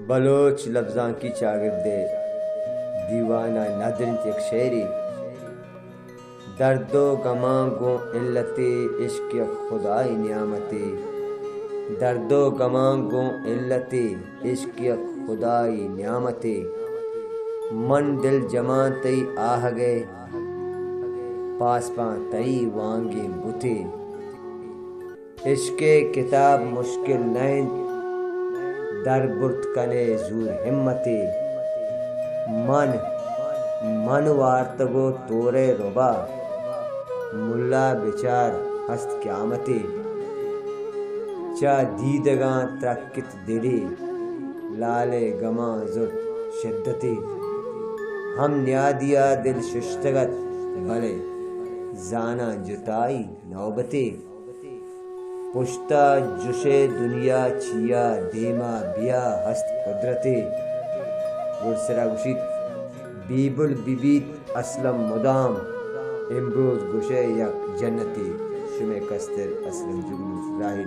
بلوچ لفظاں کی چاگردے دیوانہ نادرنت یک شعری درد و غماں گوں علت عشق خدائی نعمتی درد و غماں گوں علت عشق خدائی نعمتی من دل جماں تئی آہ گئے پاسپاں تئی وانگیں بُتے عشق کتاب مشکل نہیں در برت کنے زور ہمتی من وارتگو تورے ربا ملا بچار ہست قیامتی چا دیدگاں ترکت دلی لالے گماں زرت شدتی ہم نیادیا دل ششتگت بلے زانا جتائی نوبتی پشتا جشے دنیا چیا دیما بیا ہست قدرتی گرسرا گشید بیبل بیبیت اسلم مدام امروز گشے یک جنتی شمع کستر اسلم جگنوس راہی